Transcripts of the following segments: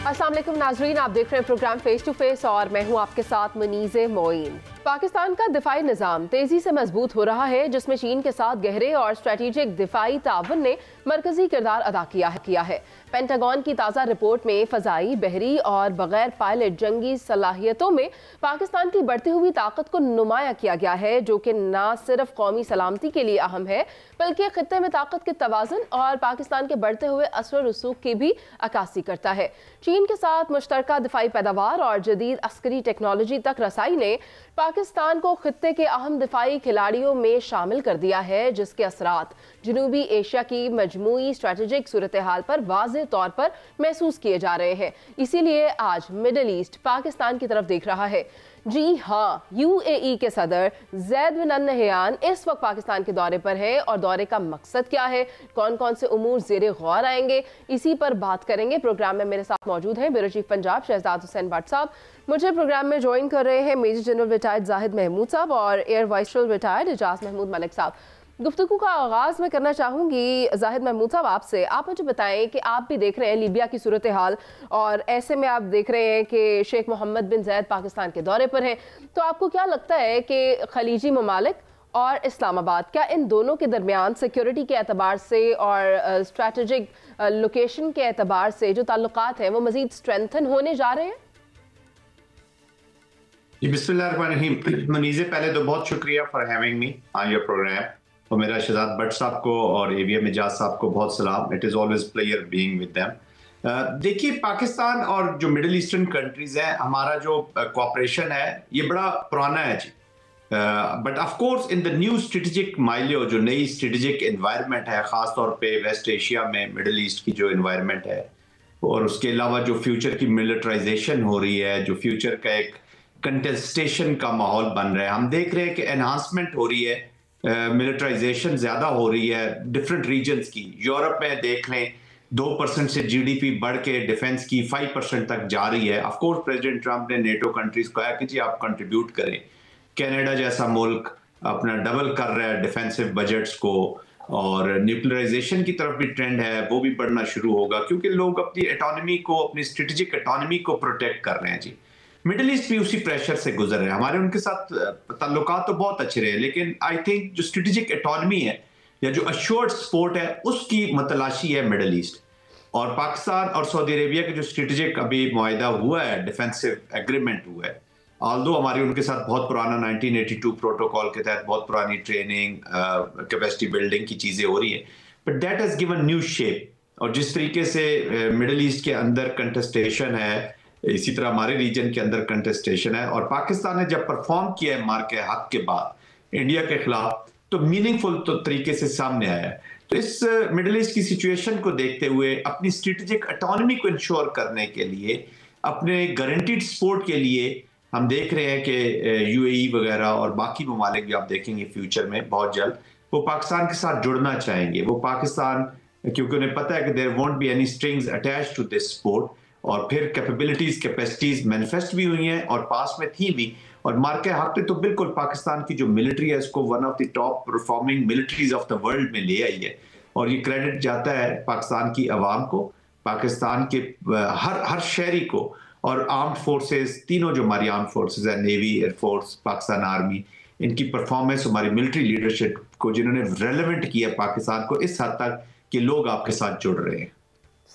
अस्सलाम वालेकुम नाजरीन, आप देख रहे हैं प्रोग्राम फेस टू फेस और मैं हूं आपके साथ मनीज़े मोइन। पाकिस्तान का दिफाई निज़ाम तेज़ी से मजबूत हो रहा है, जिसमें चीन के साथ गहरे और स्ट्रेटेजिक दिफाई ताउन ने मरकजी किरदार अदा किया है। पेंटागन की ताज़ा रिपोर्ट में फ़ज़ाई, बहरी और बगैर पायलट जंगी सलाहियतों में पाकिस्तान की बढ़ती हुई ताकत को नुमाया किया गया है, जो कि न सिर्फ कौमी सलामती के लिए अहम है बल्कि खित्ते में ताकत के तवाज़ुन और पाकिस्तान के बढ़ते हुए असर रसूख की भी अक्कासी करता है। चीन के साथ मुश्तरका दिफाई पैदावार और जदीद अस्करी टेक्नोलॉजी तक रसाई ने पाकिस्तान को खित्ते के अहम दिफाई खिलाड़ियों में शामिल कर दिया है, जिसके असरात जनूबी एशिया की मजमूई स्ट्रेटेजिक सूरत हाल पर वाज़ेह तौर पर महसूस किए जा रहे हैं। इसीलिए आज मिडल ईस्ट पाकिस्तान की तरफ देख रहा है। जी हाँ, UAE के सदर ज़ैद बिन नहयान इस वक्त पाकिस्तान के दौरे पर है और दौरे का मकसद क्या है, कौन कौन से उमूर ज़ेरे गौर आएंगे, इसी पर बात करेंगे। प्रोग्राम में मेरे साथ मौजूद हैं ब्यूरो चीफ पंजाब शहजाद हुसैन भट्ट साहब। मुझे प्रोग्राम में ज्वाइन कर रहे हैं major general retired Zahid Mahmood साहब और air viceroy retired Ejaz Mahmood Malik साहब। गुफ्तगू का आगाज़ मैं करना चाहूँगी जाहिद महमूद साहब आपसे। आप मुझे बताएं कि आप भी देख रहे हैं लीबिया की सूरत हाल और ऐसे में आप देख रहे हैं कि शेख मोहम्मद बिन ज़ायद पाकिस्तान के दौरे पर हैं, तो आपको क्या लगता है कि खलीजी ममालिक और इस्लामाबाद, क्या इन दोनों के दरमियान सिक्योरिटी के एतबार से और स्ट्रेटजिक लोकेशन के एतबार से जो ताल्लुकात हैं वो मज़ीद स्ट्रेंथन होने जा रहे हैं? बिस्मिल्लाहिर्रहमानिर्रहीम। मनीज़े, पहले तो बहुत शुक्रिया for having me on your program और मेरा शहजाद भट्ट साहब को और AVM एजाज साहब को बहुत सलाम। It is always player being with them. देखिए, पाकिस्तान और जो मिडिल ईस्टर्न कंट्रीज हैं, हमारा जो कोऑपरेशन है ये बड़ा पुराना है जी। But of course in the new strategic milieu, जो नई स्ट्रेटेजिक एनवायरनमेंट है, ख़ास तौर पे वेस्ट एशिया में मिडिल ईस्ट की जो एनवायरनमेंट है और उसके अलावा जो फ्यूचर की मिलिटराइजेशन हो रही है, जो फ्यूचर का एक कंटेस्टेशन का माहौल बन रहा है, हम देख रहे हैं कि एनहांसमेंट हो रही है, मिलिटराइजेशन ज़्यादा हो रही है डिफरेंट रीजन्स की। यूरोप में देख लें 2% से GDP बढ़ के डिफेंस की 5% तक जा रही है। ऑफ कोर्स प्रेसिडेंट ट्रंप ने नेटो कंट्रीज को कहा कि जी आप कंट्रीब्यूट करें। कनाडा जैसा मुल्क अपना डबल कर रहा है डिफेंसिव बजट्स को और न्यूक्लियराइजेशन की तरफ भी ट्रेंड है, वो भी बढ़ना शुरू होगा क्योंकि लोग अपनी एटॉनमी को, अपनी स्ट्रेटेजिक एटॉनमी को प्रोटेक्ट कर रहे हैं जी। मिडिल ईस्ट भी उसी प्रेशर से गुजर रहे हैं। हमारे उनके साथ ताल्लुकात तो बहुत अच्छे रहे, लेकिन आई थिंक जो स्ट्रेटेजिक एटॉनमी है या जो अश्योर्ड सपोर्ट है उसकी मतलाशी है मिडिल ईस्ट। और पाकिस्तान और सऊदी अरेबिया के जो स्ट्रेटेजिक अभी मुआहिदा हुआ है, डिफेंसिव एग्रीमेंट हुआ है, ऑल्दो हमारी उनके साथ बहुत पुराना 1982 प्रोटोकॉल के तहत बहुत पुरानी ट्रेनिंग, कैपेसिटी बिल्डिंग की चीज़ें हो रही है, but that has given new shape. और जिस तरीके से मिडिल ईस्ट के अंदर कंटेस्टेशन है, इसी तरह हमारे रीजन के अंदर कंटेस्टेशन है। और पाकिस्तान ने जब परफॉर्म किया है मार के हक के बाद इंडिया के खिलाफ, तो मीनिंगफुल तो तरीके से सामने आया है। तो इस मिडिल ईस्ट की सिचुएशन को देखते हुए अपनी स्ट्रेटेजिक ऑटोनॉमी को इंश्योर करने के लिए, अपने गारंटीड सपोर्ट के लिए हम देख रहे हैं कि UAE वगैरह और बाकी ममालिक भी आप देखेंगे फ्यूचर में बहुत जल्द वो पाकिस्तान के साथ जुड़ना चाहेंगे। वो पाकिस्तान, क्योंकि उन्हें पता है कि there won't be any strings attached to this support, और फिर कैपेसिटीज मैनिफेस्ट भी हुई हैं और पास में थी भी। और मार्के हक पे तो बिल्कुल पाकिस्तान की जो मिलिट्री है इसको one of the top performing militaries of the world में ले आई है। और ये क्रेडिट जाता है पाकिस्तान की आवाम को, पाकिस्तान के हर शहरी को और आर्म्ड फोर्सेस, तीनों जो हमारी आर्म्ड फोर्सेस है, नेवी, एयरफोर्स, पाकिस्तान आर्मी, इनकी परफॉर्मेंस, हमारी मिलिट्री लीडरशिप को जिन्होंने रेलेवेंट किया पाकिस्तान को इस हद तक कि लोग आपके साथ जुड़ रहे हैं।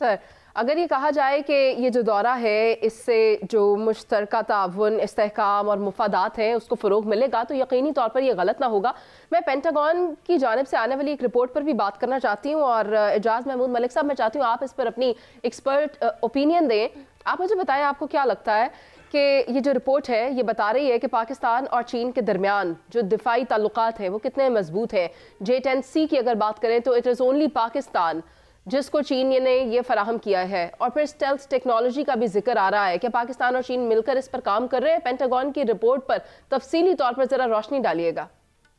सर, अगर ये कहा जाए कि ये जो दौरा है इससे जो मुश्तरका ताउन, इस्तेहकाम और मुफादात हैं उसको फ़रोग मिलेगा, तो यकीनी तौर पर ये गलत ना होगा। मैं पेंटागन की जानिब से आने वाली एक रिपोर्ट पर भी बात करना चाहती हूँ और एजाज महमूद मलिक साहब, मैं चाहती हूँ आप इस पर अपनी एक्सपर्ट ओपिनियन दें। आप मुझे बताएं, आपको क्या लगता है कि ये जो रिपोर्ट है ये बता रही है कि पाकिस्तान और चीन के दरमियान जो दिफाई ताल्लुकात हैं वो कितने मजबूत हैं। J-10C की अगर बात करें तो इट इज़ ओनली पाकिस्तान जिसको चीन ने ये फराहम किया है, और फिर स्टेल्थ टेक्नोलॉजी का भी जिक्र आ रहा है कि पाकिस्तान और चीन मिलकर इस पर काम कर रहे हैं। पेंटागन की रिपोर्ट पर तफसीली तौर पर जरा रोशनी डालिएगा।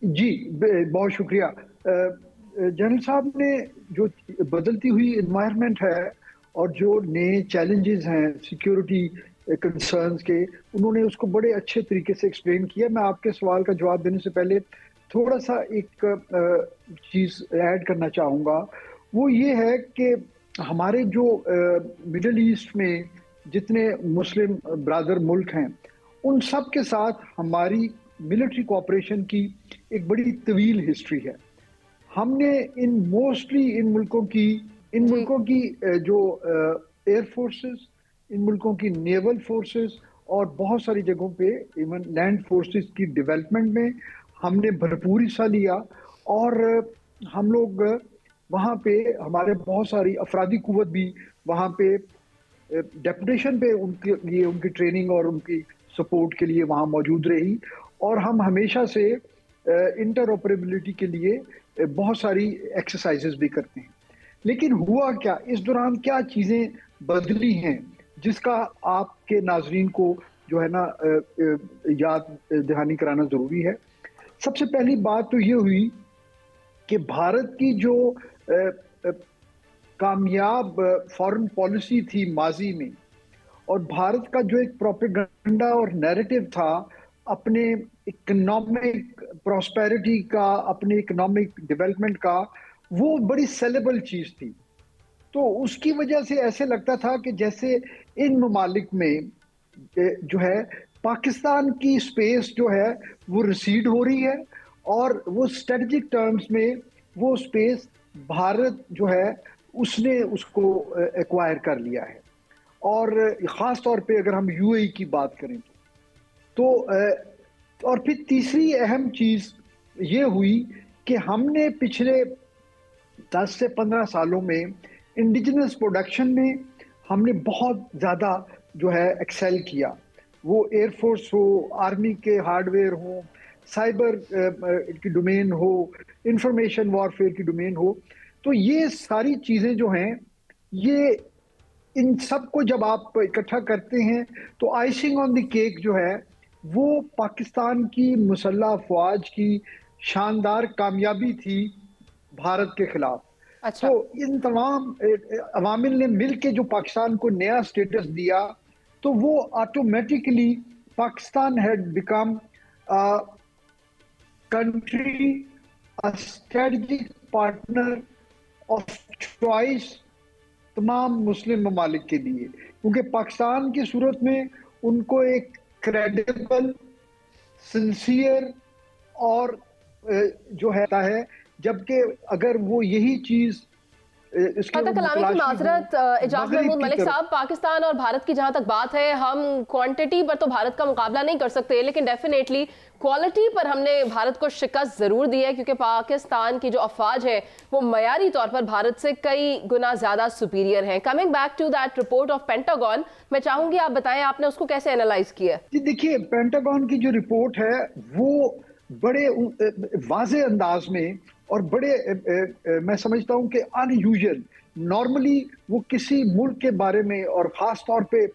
जी बहुत शुक्रिया। जनरल साहब ने जो बदलती हुई एनवायरनमेंट है और जो नए चैलेंजेस हैं सिक्योरिटी कंसर्न्स के, उन्होंने उसको बड़े अच्छे तरीके से एक्सप्लेन किया। मैं आपके सवाल का जवाब देने से पहले थोड़ा सा एक चीज़ ऐड करना चाहूँगा। वो ये है कि हमारे जो मिडिल ईस्ट में जितने मुस्लिम ब्रादर मुल्क हैं, उन सब के साथ हमारी मिलिट्री कोऑपरेशन की एक बड़ी तवील हिस्ट्री है। हमने इन मुल्कों की जो एयर फोर्सेस, इन मुल्कों की नेवल फोर्सेस और बहुत सारी जगहों पे इवन लैंड फोर्सेस की डेवलपमेंट में हमने भरपूर हिस्सा लिया। और हम लोग वहाँ पे हमारे बहुत सारी अफरादी कुव्वत भी वहाँ पे डेपुटेशन पे उनके लिए, उनकी ट्रेनिंग और उनकी सपोर्ट के लिए वहाँ मौजूद रही। और हम हमेशा से इंटरऑपरेबिलिटी के लिए बहुत सारी एक्सरसाइजेस भी करते हैं। लेकिन हुआ क्या, इस दौरान क्या चीज़ें बदली हैं जिसका आपके नाजरीन को जो है ना याद दहानी कराना ज़रूरी है। सबसे पहली बात तो ये हुई कि भारत की जो कामयाब फॉरेन पॉलिसी थी माजी में, और भारत का जो एक प्रोपेगेंडा और नैरेटिव था अपने इकोनॉमिक प्रॉस्पेरिटी का, अपने इकोनॉमिक डेवलपमेंट का, वो बड़ी सेलेबल चीज़ थी। तो उसकी वजह से ऐसे लगता था कि जैसे इन ममालिक में जो है पाकिस्तान की स्पेस जो है वो रिसीड हो रही है, और वो स्ट्रेटजिक टर्म्स में वो स्पेस भारत जो है उसने उसको एक्वायर कर लिया है। और ख़ास तौर पे अगर हम यूएई की बात करें तो और फिर तीसरी अहम चीज़ ये हुई कि हमने पिछले 10 से 15 सालों में इंडिजिनस प्रोडक्शन में हमने बहुत ज़्यादा जो है एक्सेल किया। वो एयरफोर्स हो, आर्मी के हार्डवेयर हो, साइबर की डोमेन हो, इंफॉर्मेशन वॉरफेयर की डोमेन हो। तो ये सारी चीज़ें जो हैं, ये इन सब को जब आप इकट्ठा करते हैं तो आइसिंग ऑन द केक जो है वो पाकिस्तान की मुसल्लह अफवाज की शानदार कामयाबी थी भारत के खिलाफ। अच्छा। तो इन तमाम अवामिल ने मिल के जो पाकिस्तान को नया स्टेटस दिया, तो वो automatically Pakistan had become country, a strategic partner of choice तमाम मुस्लिम ममालिक के लिए, क्योंकि पाकिस्तान की सूरत में उनको एक क्रेडिबल, सिंसियर और जो है, जबकि अगर वो यही चीज कलामी की माजरत एजाज महमूद मलिक साहब, पाकिस्तान और भारत की जहां तक बात है, हम क्वांटिटी पर तो भारत का मुकाबला नहीं कर सकते, लेकिन डेफिनेटली क्वालिटी पर हमने भारत को शिकस्त जरूर दी है, क्योंकि पाकिस्तान की जो अफवाज है वो मयारी तौर पर भारत से कई गुना ज्यादा सुपीरियर हैं। Coming back to that report of Pentagon, मैं चाहूंगी आप बताएं आपने उसको कैसे एनालाइज किया? जी देखिए, पेंटागन की जो रिपोर्ट है वो बड़े वाज़े अंदाज में और बड़े मैं समझता हूं कि अनयूजुअल, नॉर्मली वो किसी मुल्क के बारे में और ख़ास तौर पे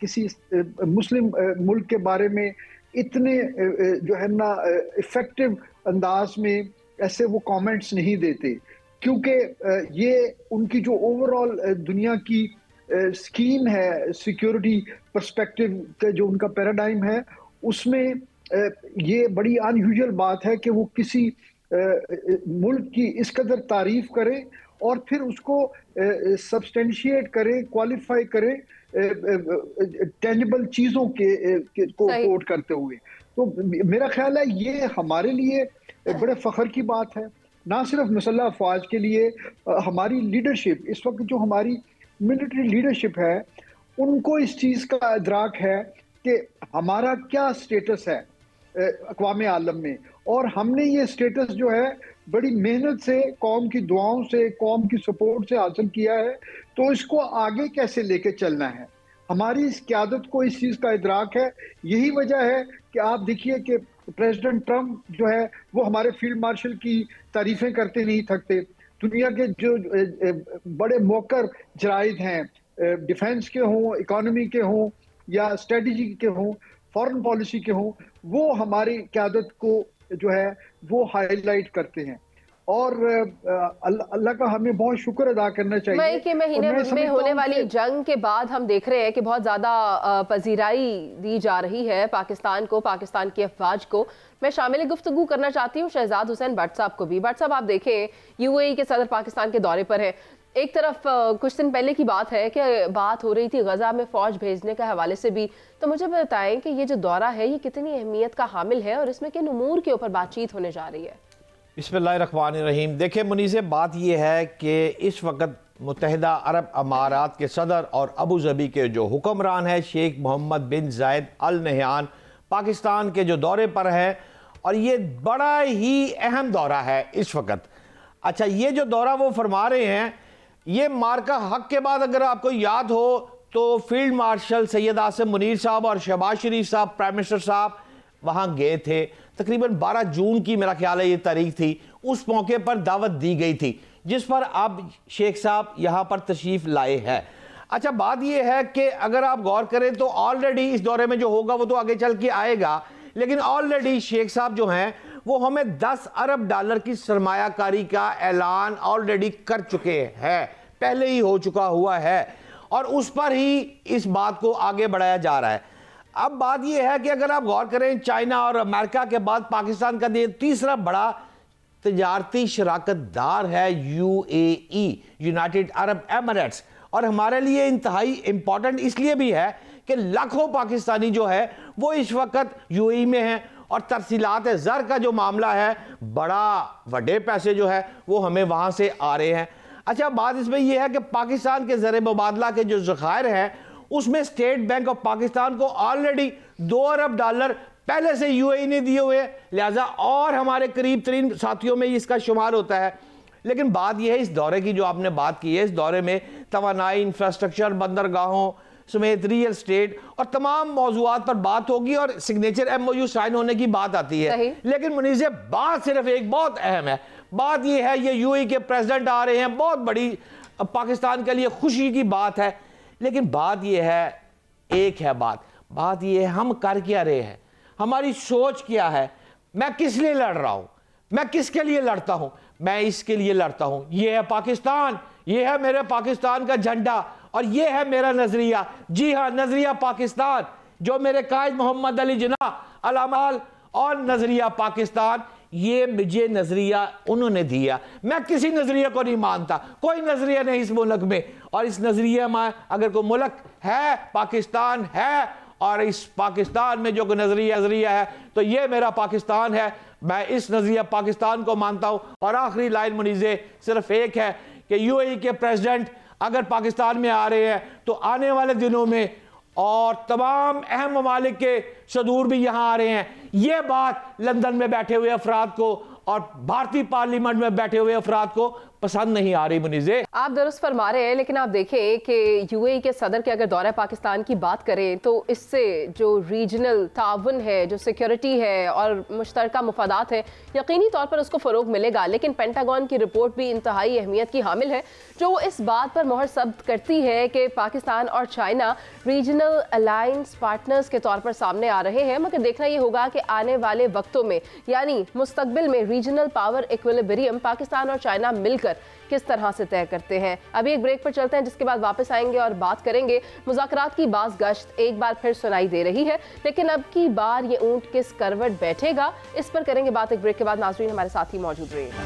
किसी मुस्लिम मुल्क के बारे में इतने जो है ना इफ़ेक्टिव अंदाज में ऐसे वो कमेंट्स नहीं देते, क्योंकि ये उनकी जो ओवरऑल दुनिया की स्कीम है, सिक्योरिटी पर्सपेक्टिव का जो उनका पैराडाइम है, उसमें ये बड़ी अनयूजुअल बात है कि वो किसी मुल्क की इस कदर तारीफ करें और फिर उसको सब्सटेंशिएट करें, क्वालिफाई करें टेंजिबल चीज़ों को कोट करते हुए। तो मेरा ख्याल है ये हमारे लिए बड़े फ़ख्र की बात है, ना सिर्फ मुसल्लह अफवाज के लिए, हमारी लीडरशिप इस वक्त जो हमारी मिलिट्री लीडरशिप है उनको इस चीज़ का इदराक है कि हमारा क्या स्टेटस है अक़वाम आलम में, और हमने ये स्टेटस जो है बड़ी मेहनत से, कौम की दुआओं से, कौम की सपोर्ट से हासिल किया है। तो इसको आगे कैसे लेके चलना है, हमारी इस क़यादत को इस चीज़ का इदराक है। यही वजह है कि आप देखिए कि प्रेसिडेंट ट्रंप जो है वो हमारे फील्ड मार्शल की तारीफ़ें करते नहीं थकते। दुनिया के जो बड़े मौकर जराइद हैं, डिफेंस के हों, इकॉनमी के हों या स्ट्रेटजी के हों, फॉरेन पॉलिसी के हों, वो हमारी क़यादत को जो है वो हाईलाइट करते हैं। और अल्लाह का हमें बहुत शुक्र अदा करना चाहिए। मई के महीने में होने वाली जंग के बाद हम देख रहे हैं कि बहुत ज़्यादा पजीराई दी जा रही है पाकिस्तान को, पाकिस्तान की अफवाज को। मैं शामिल गुफ्तगू करना चाहती हूँ शहजाद हुसैन भट्ट साहब को भी। भट्ट साहब, आप देखें यूएई के सदर पाकिस्तान के दौरे पर है, एक तरफ कुछ दिन पहले की बात है कि बात हो रही थी गजा में फौज भेजने के हवाले से भी, तो मुझे बताएं कि ये जो दौरा है ये कितनी अहमियत का हामिल है और इसमें किन उमूर के ऊपर बातचीत होने जा रही है? बिस्मिल्लाहिर्रहमानिर्रहीम। देखिए मुनीज़े, बात ये है कि इस वक्त मुत्तहिदा अरब अमारात के सदर और अबू धाबी के जो हुक्मरान है शेख मोहम्मद बिन जायद अल नहयान पाकिस्तान के जो दौरे पर है, और ये बड़ा ही अहम दौरा है इस वक्त। अच्छा, ये जो दौरा वो फरमा रहे हैं, ये मार्का हक के बाद अगर आपको याद हो तो फील्ड मार्शल सैयद आसिम मुनीर साहब और शहबाज शरीफ साहब, प्राइम मिनिस्टर साहब, वहाँ गए थे। तकरीबन 12 जून की मेरा ख्याल है ये तारीख थी। उस मौके पर दावत दी गई थी जिस पर अब शेख साहब यहाँ पर तशरीफ़ लाए हैं। अच्छा, बात यह है कि अगर आप गौर करें तो ऑलरेडी इस दौरे में जो होगा वो तो आगे चल के आएगा, लेकिन ऑलरेडी शेख साहब जो हैं वो हमें 10 अरब डॉलर की सरमायाकारी का ऐलान ऑलरेडी कर चुके हैं, पहले ही हो चुका हुआ है, और उस पर ही इस बात को आगे बढ़ाया जा रहा है। अब बात यह है कि अगर आप गौर करें, चाइना और अमेरिका के बाद पाकिस्तान का ये तीसरा बड़ा तजारती शराकतदार है UAE, यूनाइटेड अरब एमिरेट्स, और हमारे लिए इंतहाई इंपॉर्टेंट इसलिए भी है कि लाखों पाकिस्तानी जो है वो इस वक्त UAE में हैं, और तरसीलात ज़र का जो मामला है, बड़ा बड़े पैसे जो है वो हमें वहाँ से आ रहे हैं। अच्छा, बात इसमें यह है कि पाकिस्तान के ज़र मुबादला के जो ज़खायर हैं उसमें स्टेट बैंक ऑफ पाकिस्तान को ऑलरेडी 2 अरब डॉलर पहले से UAE ने दिए हुए, लिहाजा और हमारे करीब तरीन साथियों में इसका शुमार होता है। लेकिन बात यह है, इस दौरे की जो आपने बात की है, इस दौरे में तवानाई, इंफ्रास्ट्रक्चर, बंदरगाहों समेत रियल स्टेट और तमाम मौजूआत पर बात होगी और सिग्नेचर MOU साइन होने की बात आती है। लेकिन मुनीज़े, बात सिर्फ एक बहुत अहम है, बात यह है ये UAE के प्रेसिडेंट आ रहे हैं, बहुत बड़ी पाकिस्तान के लिए खुशी की बात है। लेकिन बात यह है, एक है बात यह है हम कर क्या रहे हैं, हमारी सोच क्या है, मैं किस लिए लड़ रहा हूं, मैं किसके लिए लड़ता हूं, मैं इसके लिए लड़ता हूं, ये है पाकिस्तान, ये है मेरे पाकिस्तान का झंडा और ये है मेरा नजरिया। जी हाँ, नजरिया पाकिस्तान, जो मेरे कायद मोहम्मद अली जिन्ना अलामाल और नजरिया पाकिस्तान, ये मुझे नजरिया उन्होंने दिया। मैं किसी नजरिया को नहीं मानता, कोई नजरिया नहीं इस मुल्क में, और इस नजरिया में अगर कोई मुल्क है, पाकिस्तान है, और इस पाकिस्तान में जो नजरिया है तो ये मेरा पाकिस्तान है। मैं इस नजरिया पाकिस्तान को मानता हूं। और आखिरी लाइन मुनीज़े सिर्फ एक है कि UAE के प्रेसिडेंट अगर पाकिस्तान में आ रहे हैं तो आने वाले दिनों में और तमाम अहम ममालिक के सदूर भी यहाँ आ रहे हैं। ये बात लंदन में बैठे हुए अफराद को और भारतीय पार्लियामेंट में बैठे हुए अफराद को पसंद नहीं आ रही। मुनीज़े, आप दुरुस्त फरमा रहे हैं, लेकिन आप देखें कि UAE के सदर के अगर दौरा पाकिस्तान की बात करें तो इससे जो रीजनल ताउन है, जो सिक्योरिटी है और मुश्तरका मुफादात है, यकीनी तौर पर उसको फ़रोग मिलेगा। लेकिन पेंटागन की रिपोर्ट भी इंतहाई अहमियत की हामिल है, जो इस बात पर मोहर सब्त करती है कि पाकिस्तान और चाइना रीजनल अलायंस पार्टनर्स के तौर पर सामने आ रहे हैं। मगर देखना ये होगा कि आने वाले वक्तों में, यानी मुस्तकबिल में, रीजनल पावर इक्विलिब्रियम पाकिस्तान और चाइना मिलकर किस तरह से तय करते हैं। अभी एक ब्रेक पर चलते हैं, जिसके बाद वापस आएंगे और बात करेंगे। मुज़ाकरात की बाज़ गश्त एक बार फिर सुनाई दे रही है, लेकिन अब की बार ये ऊंट किस करवट बैठेगा, इस पर करेंगे बात एक ब्रेक के बाद। नाज़रीन, हमारे साथ ही मौजूद रहिएगा।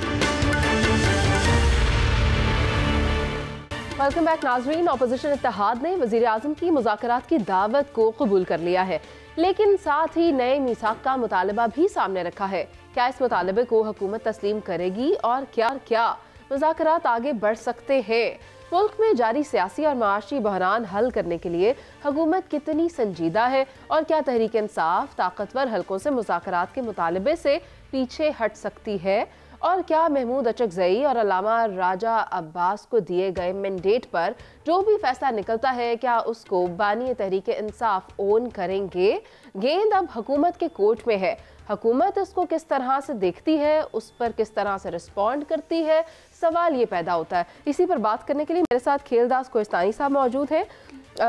वेलकम बैक नाज़रीन। अपोजिशन इत्तेहाद ने वज़ीर आज़म की मुज़ाकरात की दावत को कबूल कर लिया है, लेकिन साथ ही नए मीसाक का मुतालबा भी सामने रखा है। क्या इस मुतालबे को हुकूमत तस्लीम करेगी और क्या मुज़ाकरात आगे बढ़ सकते हैं? मुल्क में जारी सियासी और माशी बहरान हल करने के लिए हुकूमत कितनी संजीदा है और क्या तहरीक इंसाफ ताकतवर हलकों से मुज़ाकरात के मुतालबे से पीछे हट सकती है? और क्या महमूद अचकज़ई और अल्लामा राजा अब्बास को दिए गए मैंडेट पर जो भी फैसला निकलता है, क्या उसको बानी तहरीक इंसाफ ओन करेंगे? गेंद अब हुकूमत के कोर्ट में है। हुकूमत इसको किस तरह से देखती है, उस पर किस तरह से रिस्पॉन्ड करती है, सवाल ये पैदा होता है। इसी पर बात करने के लिए मेरे साथ खेलदास कोहिस्तानी साहब मौजूद हैं,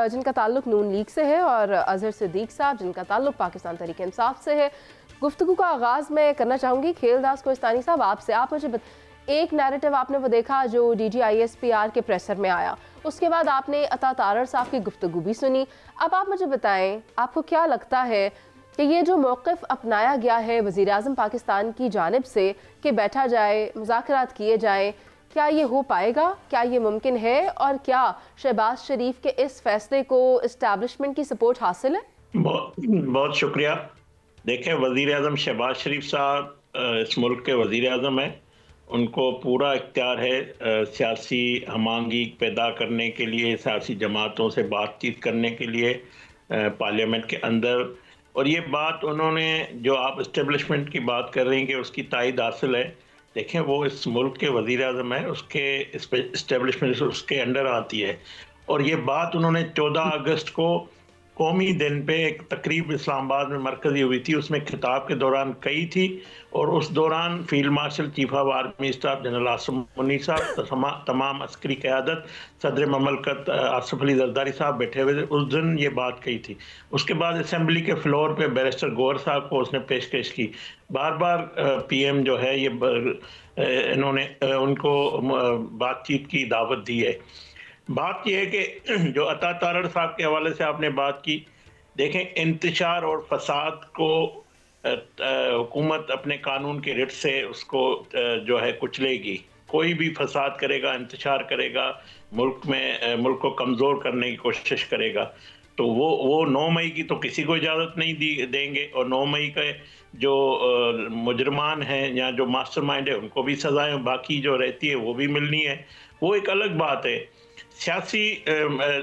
जिनका ताल्लुक नून लीग से है, और अजहर सिद्दीक साहब, जिनका ताल्लुक पाकिस्तान तहरीक इंसाफ से है। गुफ्तगू का आगाज़ मैं करना चाहूँगी खेलदास कोहिस्तानी साहब आपसे। आप मुझे एक नैरेटिव आपने वो देखा जो DGISPR के प्रेसर में आया, उसके बाद आपने अता तारर साहब की गुफ्तगू भी सुनी। अब आप मुझे बताएं, आपको क्या लगता है कि ये जो मौक़िफ़ अपनाया गया है वज़ीर आज़म पाकिस्तान की जानिब से कि बैठा जाए, मुज़ाकरात किए जाएँ, क्या ये हो पाएगा, क्या ये मुमकिन है, और क्या शहबाज शरीफ के इस फैसले को इस्टेब्लिशमेंट की सपोर्ट हासिल है? बहुत शुक्रिया। देखें, वज़ीर आज़म शहबाज शरीफ साहब इस मुल्क के वज़ीर आज़म हैं। उनको पूरा इख्तियार है सियासी हमांगी पैदा करने के लिए, सियासी जमातों से बातचीत करने के लिए पार्लियामेंट के अंदर। और ये बात उन्होंने, जो आप इस्टेब्लिशमेंट की बात कर रही हैं कि उसकी तायद हासिल है, देखें वो इस मुल्क के वज़ीर आज़म है, उसके इस्टेब्लिशमेंट उसके अंडर आती है। और ये बात उन्होंने 14 अगस्त को कौमी दिन पे एक तकरीब इस्लामाबाद में मरकज़ी हुई थी, उसमें खिताब के दौरान कही थी। और उस दौरान field marshal chief of army staff general Asim Munir साहब, तमाम अस्करी क़यादत, सदर ममलकत आसिफ अली जरदारी साहब बैठे हुए थे। उस दिन ये बात कही थी। उसके बाद असम्बली के फ्लोर पे बैरिस्टर गौहर साहब को उसने पेशकश की। बार बार PM जो है ये इन्होंने उनको बातचीत की दावत दी है। बात यह है कि जो अता तारड़ साहब के हवाले से आपने बात की, देखें इंतशार और फसाद को हुकूमत अपने कानून के रिट से उसको जो है कुचलेगी। कोई भी फसाद करेगा, इंतशार करेगा, मुल्क को कमज़ोर करने की कोशिश करेगा, तो वो 9 मई की तो किसी को इजाज़त नहीं देंगे। और 9 मई के जो मुजरमान हैं या जो मास्टरमाइंड है उनको भी सज़ाएं बाकी जो रहती है वो भी मिलनी है, वो एक अलग बात है। सियासी,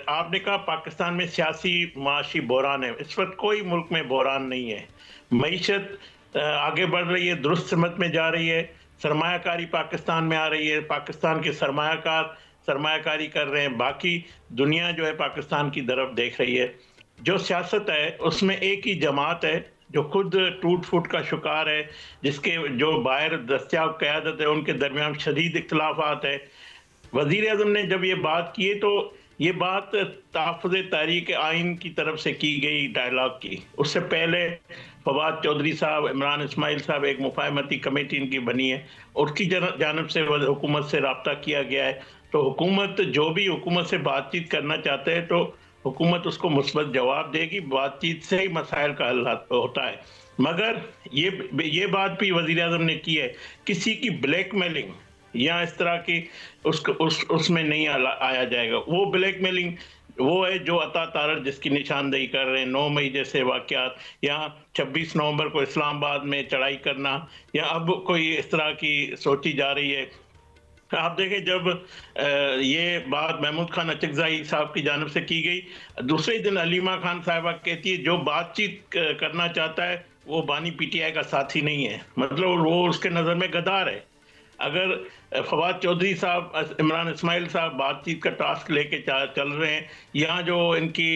आपने कहा पाकिस्तान में सियासी माशी बहरान है। इस वक्त कोई मुल्क में बहरान नहीं है। मईशत आगे बढ़ रही है, दुरुस्त सिमत में जा रही है, सरमायाकारी पाकिस्तान में आ रही है, पाकिस्तान के सरमायाकार सरमायाकारी कर रहे हैं, बाकी दुनिया जो है पाकिस्तान की तरफ देख रही है। जो सियासत है उसमें एक ही जमात है जो खुद टूट फूट का शिकार है, जिसके जो बाहर दस्तयाब क़यादत है उनके दरमियान शदीद इख्तलाफात है। वज़ीर आज़म ने जब ये बात की तो ये बात तहफ़्फ़ुज़ तहरीक आइन की तरफ से की गई डायलॉग की। उससे पहले फवाद चौधरी साहब, इमरान इस्माइल साहब, एक मुफाहमती कमेटी इनकी बनी है, उसकी जानिब से हुकूमत से रब्ता किया गया है। तो हुकूमत जो भी हुकूमत से बातचीत करना चाहते हैं तो हुकूमत उसको मुस्बत जवाब देगी। बातचीत से ही मसाइल का हल होता है। मगर ये बात भी वज़ीर आज़म ने की है, किसी की ब्लैकमेलिंग या इस तरह की उसमें नहीं आया जाएगा। वो ब्लैकमेलिंग वो है जो अता तारड़ जिसकी निशानदेही कर रहे हैं। 9 मई जैसे वाक़यात, या 26 नवंबर को इस्लामाबाद में चढ़ाई करना, या अब कोई इस तरह की सोची जा रही है। आप देखें, जब ये बात महमूद खान अचकज़ाई साहब की जानिब से की गई, दूसरे दिन अलीमा खान साहिबा कहती है जो बातचीत करना चाहता है वो बानी PTI का साथी नहीं है, मतलब वो उसके नज़र में गद्दार है। अगर फवाद चौधरी साहब, इमरान इस्माइल साहब बातचीत का टास्क लेके चल रहे हैं, यहाँ जो इनकी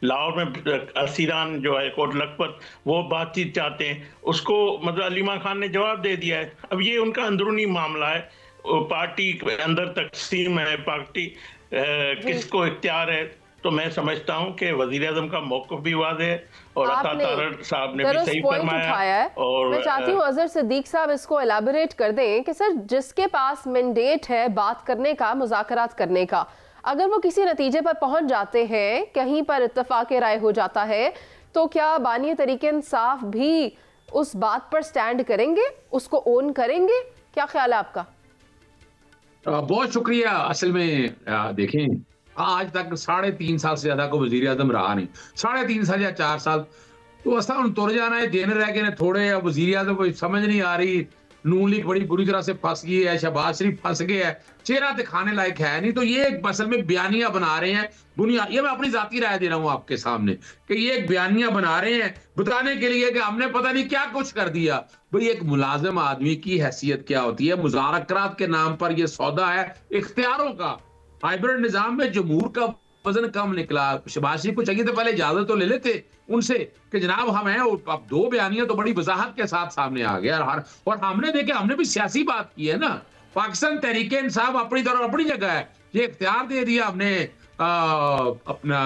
लाहौर में असीरान जो है कोट लखपत वो बातचीत चाहते हैं, उसको मतलब अलीमा खान ने जवाब दे दिया है। अब ये उनका अंदरूनी मामला है, पार्टी के अंदर तकसीम है, पार्टी किसको इख्तियार है। तो मैं समझता हूं कि वज़ीर आज़म का मौक़िफ़ भी वाज़ेह है और अता तारड़ साहब ने भी सही फरमाया है। और मैं चाहती हूं अज़हर सिद्दीक साहब इसको एलाबोरेट कर दें कि सर, जिसके पास मैंडेट है बात करने का, मुज़ाकरात करने का, अगर वो किसी नतीजे पर पहुंच जाते हैं, कहीं पर इत्तफ़ाक़ राय हो जाता है, तो क्या बानी तहरीक इंसाफ भी उस बात पर स्टैंड करेंगे, उसको ओन करेंगे? क्या ख्याल है आपका? बहुत शुक्रिया। असल में देखें, आज तक 3.5 साल से ज्यादा को वजीर आजम रहा नहीं, 3.5 साल या 4 साल तो असा हम तुर जाना है। दिन रह गए ने थोड़े, वजीर आजम को समझ नहीं आ रही, नून लीग बड़ी बुरी तरह से फंस गई है, शहबाज शरीफ फंस गए है, चेहरा दिखाने लायक है नहीं। तो ये एक असल में बयानियां बना रहे हैं बुनियाद, ये मैं अपनी जाती राय दे रहा हूँ आपके सामने कि ये एक बयानियां बना रहे हैं बताने के लिए कि हमने पता नहीं क्या कुछ कर दिया। भाई एक मुलाजिम आदमी की हैसियत क्या होती है? मुज़ाकरात के नाम पर यह सौदा है इख्तियारों का। हाइब्रिड निजाम में जमहूर का वजन कम निकला। शहबाज शरीफ को चाहिए तो पहले इजाजत तो ले लेते उनसे कि जनाब हम हैं, और अब 2 बयानियां तो बड़ी वजाहत के साथ सामने आ गया। और हमने देखे, हमने भी सियासी बात की है ना। पाकिस्तान तहरीक इंसाफ अपनी तरफ अपनी जगह है, ये इख्तियार दे दिया हमने अपना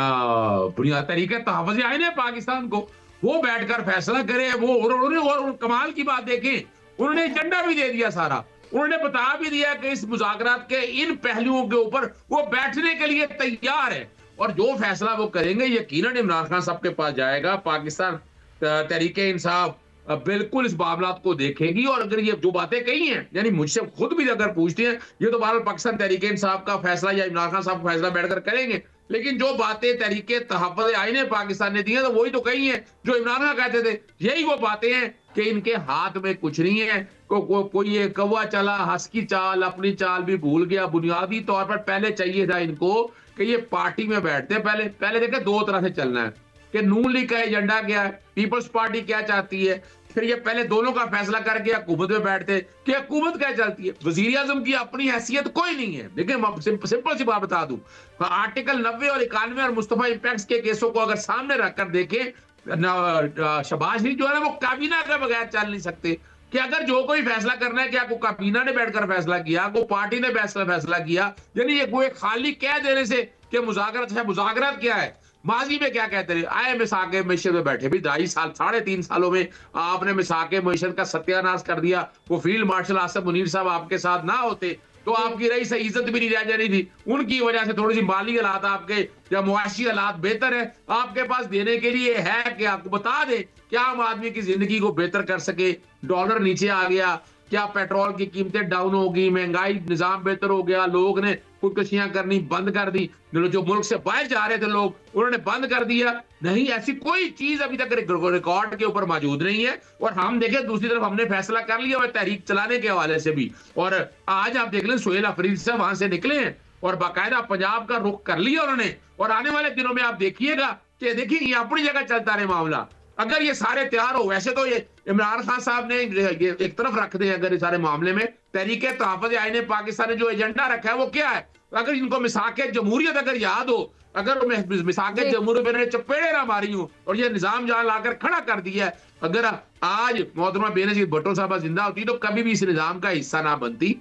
बुनियाद तरीके तहफ़्फ़ुज़ आईन है पाकिस्तान को, वो बैठकर फैसला करे। वो और कमाल की बात देखें, उन्होंने एजेंडा भी दे दिया सारा, उन्होंने बता भी दिया कि इस मुज़ाकरात के इन पहलुओं के ऊपर वो बैठने के लिए तैयार है, और जो फैसला वो करेंगे यकीनन इमरान खान साहब के पास जाएगा। पाकिस्तान तहरीक इंसाफ बिल्कुल इस मामला को देखेगी। और अगर ये जो बातें कही हैं, यानी मुझसे खुद भी अगर पूछते हैं, ये तो बहरहाल पाकिस्तान तहरीक इंसाफ का फैसला या इमरान खान साहब का फैसला बैठकर करेंगे, लेकिन जो बातें तहरीक तहफ़्फ़ुज़ आईन पाकिस्तान ने दी हैं तो वही तो कही हैं जो इमरान खान कहते थे। यही वो बातें हैं कि इनके हाथ में कुछ नहीं है, कोई ये कौवा चला हंस की चाल, अपनी चाल भी भूल गया। बुनियादी तौर पर पहले चाहिए था इनको कि ये पार्टी में बैठते, पहले देखे दो तरह से चलना है कि नून लीग का एजेंडा क्या है, पीपल्स पार्टी क्या चाहती है, फिर ये पहले दोनों का फैसला करके हुकूमत में बैठते कि हुकूमत क्या चलती है। वजीर आजम की अपनी हैसियत कोई नहीं है। देखिए सिंपल सी बात बता दूं, आर्टिकल 90 और 91 और मुस्तफा इंपैक्ट के केसों को अगर सामने रखकर देखें, शहबाज शरीफ जो है ना वो काबीना के बगैर चल नहीं सकते। कि अगर जो कोई फैसला करना है, क्या को काबीना ने बैठकर फैसला किया, को पार्टी ने फैसला किया, यानी ये कोई खाली कह देने से कि मुज़ाकरात है, मुज़ाकरात क्या है, माजी में क्या कहते रहे, आए मिसाक मैशत में बैठे भी 2.5 साल 3.5 सालों में आपने मिसाक मैशत का सत्यानाश कर दिया। वो फील्ड मार्शल आसिफ मुनीर साहब आपके साथ ना होते तो आपकी रही से इज्जत भी नहीं रह जानी थी। उनकी वजह से थोड़ी सी माली हालात आपके या मुआशी हालात बेहतर है, आपके पास देने के लिए है कि आपको बता दे क्या आम आदमी की जिंदगी को बेहतर कर सके। डॉलर नीचे आ गया, क्या पेट्रोल की कीमतें डाउन होगी, महंगाई निजाम बेहतर हो गया, लोग ने खुदकुशियां करनी बंद कर दी, जो मुल्क से बाहर जा रहे थे लोग उन्होंने बंद कर दिया। नहीं, ऐसी कोई चीज अभी तक रिकॉर्ड के ऊपर मौजूद नहीं है। और हम देखें दूसरी तरफ हमने फैसला कर लिया और तहरीक चलाने के हवाले से भी, और आज आप देख लें सुहेल अफरीदी साहब वहां से निकले हैं और बाकायदा पंजाब का रुख कर लिया उन्होंने। और आने वाले दिनों में आप देखिएगा कि देखिए ये अपनी जगह चलता रहे मामला। अगर ये सारे तैयार हो, वैसे तो ये इमरान खान साहब ने ये एक तरफ रख दे, अगर इस सारे मामले में तहरीक तहफ़्फ़ुज़ आईन पाकिस्तान ने जो एजेंडा रखा है वो क्या है, अगर इनको मिसाक जमहूरियत अगर याद हो, अगर मिसाक जमहूरियत में चपेड़े ना मारी हूं और ये निजाम जहां लाकर खड़ा कर दिया है, अगर आज मोहतरमा बेनज़ीर भुट्टो साहब जिंदा होती तो कभी भी इस निजाम का हिस्सा ना बनती।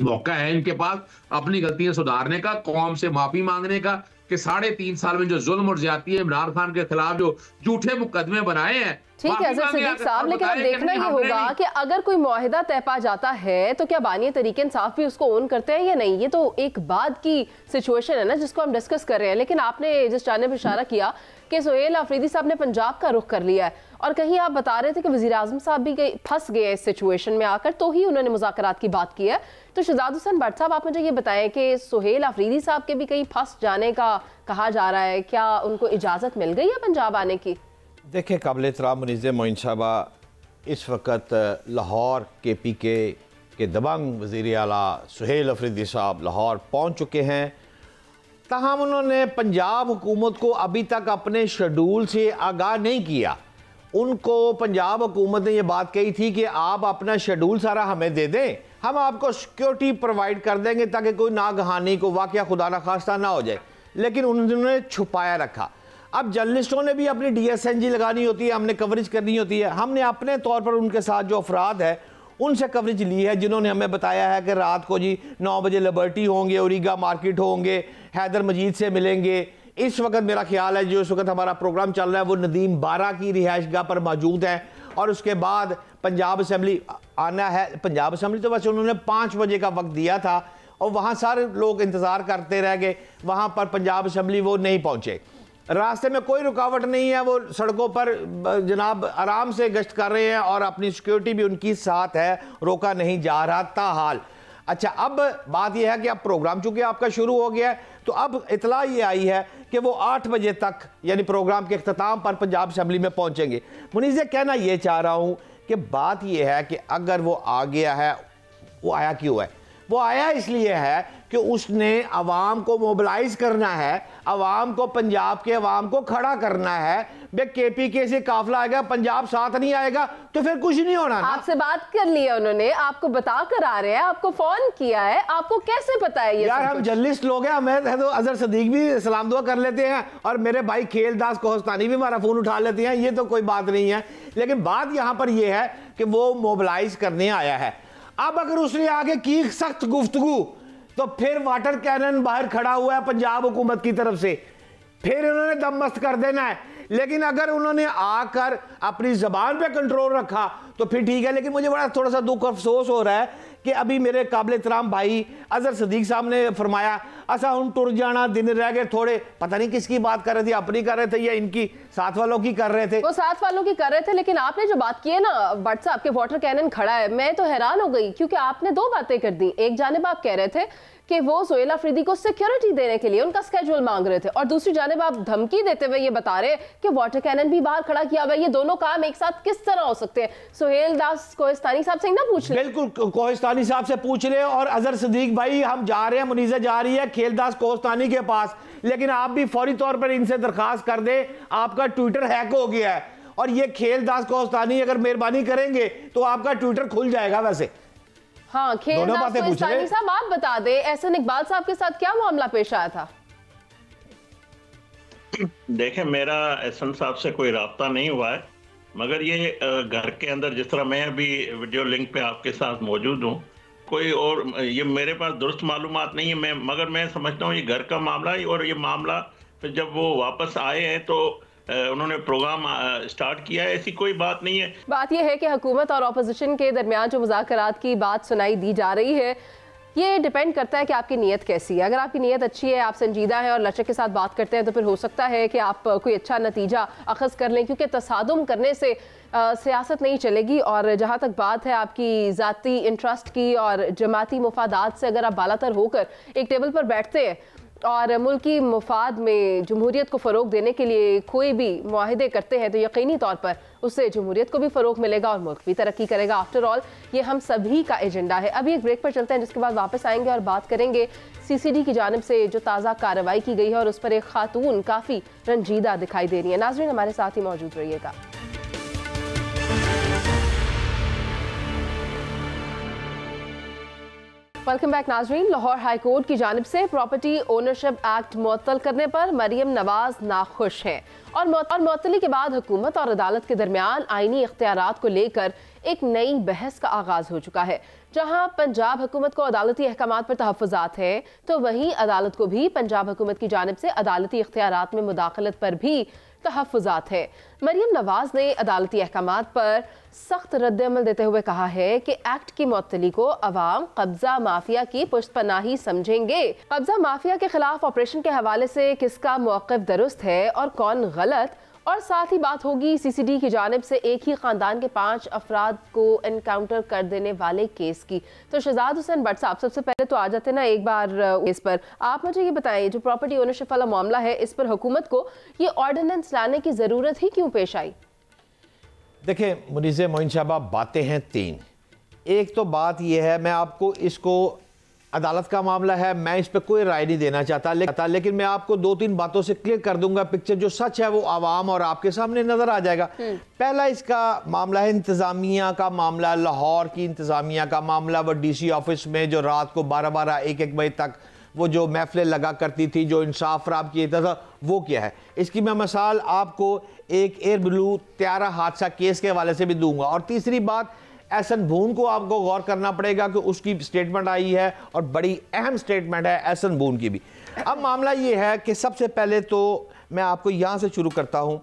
मौका है इनके पास अपनी गलतियां सुधारने का, कौम से माफी मांगने का कि 3.5 साल में जो जुल्म और ज्यादती है इमरान खान के खिलाफ जो झूठे मुकदमे बनाए हैं। ठीक है सिद्दीक साहब, लेकिन अब देखना ये होगा कि अगर कोई मुआहिदा तय पा जाता है तो क्या बानी तहरीक इंसाफ भी उसको ओन करते हैं या नहीं। ये तो एक बाद की सिचुएशन है ना जिसको हम डिस्कस कर रहे हैं। लेकिन आपने जिस जानिब इशारा किया कि सुहेल अफरीदी साहब ने पंजाब का रुख कर लिया है, और कहीं आप बता रहे थे कि वज़ीर आज़म साहब भी फंस गए इस सिचुएशन में आकर, तो ही उन्होंने मुज़ाकरात की बात की है। तो शहजाद हुसैन भट्ट साहब, आप मुझे ये बताएं कि सुहेल अफरीदी साहब के भी कहीं फंस जाने का कहा जा रहा है, क्या उनको इजाज़त मिल गई है पंजाब आने की? देखिए, काबिल एहतराम मुनीज़ मोइन साहबा इस वक्त लाहौर KPK के दबंग वज़ीर आला सुहेल अफरीदी साहब लाहौर पहुँच चुके हैं। ताहम उन्होंने पंजाब हुकूमत को अभी तक अपने शेड्यूल से आगाह नहीं किया। उनको पंजाब हुकूमत ने यह बात कही थी कि आप अपना शेड्यूल सारा हमें दे दें, हम आपको सिक्योरिटी प्रोवाइड कर देंगे ताकि कोई नागहानी को वाक़या खुदा न खास्ता ना हो जाए, लेकिन उन्होंने छुपाया रखा। अब जर्नलिस्टों ने भी अपनी DSNG लगानी होती है, हमने कवरेज करनी होती है। हमने अपने तौर पर उनके साथ जो अफराद है उनसे कवरेज ली है, जिन्होंने हमें बताया है कि रात को जी 9 बजे लिबर्टी होंगे, ओरिगा मार्केट होंगे, हैदर मजीद से मिलेंगे। इस वक्त मेरा ख्याल है जो इस वक्त हमारा प्रोग्राम चल रहा है वो नदीम 12 की रिहाइशगाह पर मौजूद है, और उसके बाद पंजाब असम्बली आना है। पंजाब असम्बली तो वैसे उन्होंने 5 बजे का वक्त दिया था और वहाँ सारे लोग इंतज़ार करते रह गए, वहाँ पर पंजाब असम्बली वो नहीं पहुँचे। रास्ते में कोई रुकावट नहीं है, वो सड़कों पर जनाब आराम से गश्त कर रहे हैं और अपनी सिक्योरिटी भी उनकी साथ है, रोका नहीं जा रहा ताहाल। अच्छा, अब बात यह है कि अब प्रोग्राम चूंकि आपका शुरू हो गया है तो अब इतला ये आई है कि वो 8 बजे तक यानी प्रोग्राम के अख्ताम पर पंजाब असम्बली में पहुंचेंगे। मुनीज़ कहना ये चाह रहा हूँ कि बात यह है कि अगर वो आ गया है, वो आया क्यों है? वो आया इसलिए है कि उसने अवाम को मोबिलाइज करना है, अवाम को, पंजाब के अवाम को खड़ा करना है। बे KPK से काफिला आएगा, पंजाब साथ नहीं आएगा तो फिर कुछ नहीं होना ना। आपसे बात कर लिया उन्होंने, आपको बता कर आ रहे हैं, आपको फोन किया है, आपको कैसे पता है ये? यार हम जर्नलिस्ट लोग हैं, हमें तो अजहर सदीक भी सलाम दुआ कर लेते हैं और मेरे भाई खेलदास कोहस्तानी भी हमारा फोन उठा लेते हैं, ये तो कोई बात नहीं है। लेकिन बात यहाँ पर यह है कि वो मोबिलाइज करने आया है। अब अगर उसने आगे की सख्त गुफ्तगू तो फिर वाटर कैनन बाहर खड़ा हुआ है पंजाब हुकूमत की तरफ से फिर उन्होंने दम मस्त कर देना है। लेकिन अगर उन्होंने आकर अपनी जबान पे कंट्रोल रखा तो फिर ठीक है। लेकिन मुझे बड़ा थोड़ा सा दुख अफसोस हो रहा है कि अभी मेरे काबिल एहतराम भाई अजहर सदीक साहब ने फरमाया असा हम टुर जाना, दिन रह गए थोड़े, पता नहीं किसकी बात कर रहे थे, अपनी कर रहे थे या इनकी साथ वालों की कर रहे थे। वो साथ वालों की कर रहे थे, लेकिन आपने जो बात की है ना, भट्ट साहब के वाटर कैनन खड़ा है, मैं तो हैरान हो गई क्योंकि आपने दो बातें कर दी। एक जानिब आप कह रहे थे कि वो सोहेल अफरीदी को सिक्योरिटी देने के लिए उनका स्केड्यूल मांग रहे थे, और दूसरी जानिब आप धमकी देते हुए ये बता रहे कि वाटर कैनन भी बाहर खड़ा किया हुआ है। ये दोनों काम एक साथ किस तरह हो सकते हैं? सोहेल दास कोहिस्तानी साहब से ना पूछ ले। बिल्कुल, कोहिस्तानी साहब से पूछ ले। और अजहर सदीक भाई, हम जा रहे हैं, मुनीज़ा जा रही है खेलदास कोहिस्तानी के पास, लेकिन आप भी फौरी तौर पर इनसे दरखास्त कर दे, आपका ट्विटर हैक हो गया है और ये खेलदास कोहिस्तानी अगर मेहरबानी करेंगे तो आपका ट्विटर खुल जाएगा। वैसे हाँ, खेलदास कोहिस्तानी साहब आप बता दें, एहसन इकबाल साहब के साथ क्या मामला पेश आया था? देखें, मेरा एहसन साहब से कोई राब्ता नहीं हुआ है, मगर ये घर के अंदर, जिस तरह मैं अभी वीडियो लिंक पे आपके साथ मौजूद हूँ, कोई और ये मेरे पास दुरुस्त मालूमात नहीं है, मगर मैं समझता हूँ ये घर का मामला है। और ये मामला फिर जब वो वापस आए हैं तो उन्होंने प्रोग्राम स्टार्ट किया है, ऐसी कोई बात नहीं है। बात यह है कि हुकूमत और अपोजिशन के दरमियान जो मुज़ाकरात की बात सुनाई दी जा रही है, ये डिपेंड करता है कि आपकी नीयत कैसी है। अगर आपकी नीयत अच्छी है, आप संजीदा हैं और लचक के साथ बात करते हैं, तो फिर हो सकता है कि आप कोई अच्छा नतीजा अखज़ कर लें, क्योंकि तसादुम करने से सियासत नहीं चलेगी। और जहाँ तक बात है आपकी ज़ाती इंटरेस्ट की और जमाती मुफादात से, अगर आप बालातर होकर एक टेबल पर बैठते हैं और मुल्की मुफाद में जमहूरियत को फ़रोग देने के लिए कोई भी मुआहिदे करते हैं, तो यकीनी तौर पर उससे जमहूरियत को भी फ़रोग मिलेगा और मुल्क भी तरक्की करेगा। आफ्टर ऑल ये हम सभी का एजेंडा है। अभी एक ब्रेक पर चलते हैं, जिसके बाद वापस आएंगे और बात करेंगे CCD की जानिब से जो ताज़ा कार्रवाई की गई है और उस पर एक खातून काफ़ी रंजीदा दिखाई दे रही है। नाज़रीन, हमारे साथ ही मौजूद रहिएगा। वेलकम बैक नाजरीन। लाहौर हाई कोर्ट की जानिब से प्रॉपर्टी ओनरशिप एक्ट मुअत्तल करने पर मरियम नवाज नाखुश हैं और मुअत्तली के बाद हुकूमत और अदालत के दरमियान आईनी इख्तियारात को लेकर एक नई बहस का आगाज हो चुका है। जहां पंजाब हुकूमत को अदालती अहकामात पर तहफ़्फ़ुज़ात है, तो वहीं अदालत को भी पंजाब हुकूमत की जानिब से अदालती इख्तियारात में मुदाखलत पर भी तहफ़्फ़ुज़ात है। मरियम नवाज ने अदालती अहकामात पर सख्त रद्द-ए-अमल देते हुए कहा है कि एक्ट की मुअत्तली को अवाम कब्जा माफिया की पुश्तपनाही समझेंगे। कब्जा माफिया के खिलाफ ऑपरेशन के हवाले से किसका मौक़िफ़ दुरुस्त है और कौन गलत, और साथ ही बात होगी CCD की जानिब से एक ही खानदान के 5 अफराद को एनकाउंटर कर देने वाले केस की। तो शहजाद हुसैन भट्ट साहब, सबसे पहले तो आ जाते ना एक बार इस पर, आप मुझे ये बताएं, जो प्रॉपर्टी ओनरशिप वाला मामला है, इस पर हुकूमत को ये ऑर्डिनेंस लाने की ज़रूरत ही क्यों पेश आई? देखिए मुनीज़े मोइन साहबा, बातें हैं 3। एक तो बात यह है, मैं आपको इसको अदालत का मामला है, मैं इस पर कोई राय नहीं देना चाहता, लेकिन मैं आपको 2-3 बातों से क्लियर कर दूंगा पिक्चर। जो सच है वो आवाम और आपके सामने नजर आ जाएगा। पहला इसका मामला है इंतजामिया का मामला, लाहौर की इंतजामिया का मामला। वो DC ऑफिस में जो रात को 12-12, 1-1 बजे तक वो जो महफिलें लगा करती थी, जो इंसाफ फराहम किया था, वो क्या है। इसकी मैं मिसाल आपको एक एयर ब्लू त्यारा हादसा केस के हवाले से भी दूंगा। और तीसरी बात, एहसन बून को आपको गौर करना पड़ेगा कि उसकी स्टेटमेंट आई है और बड़ी अहम स्टेटमेंट है एहसन बून की भी। अब मामला ये है कि सबसे पहले तो मैं आपको यहाँ से शुरू करता हूँ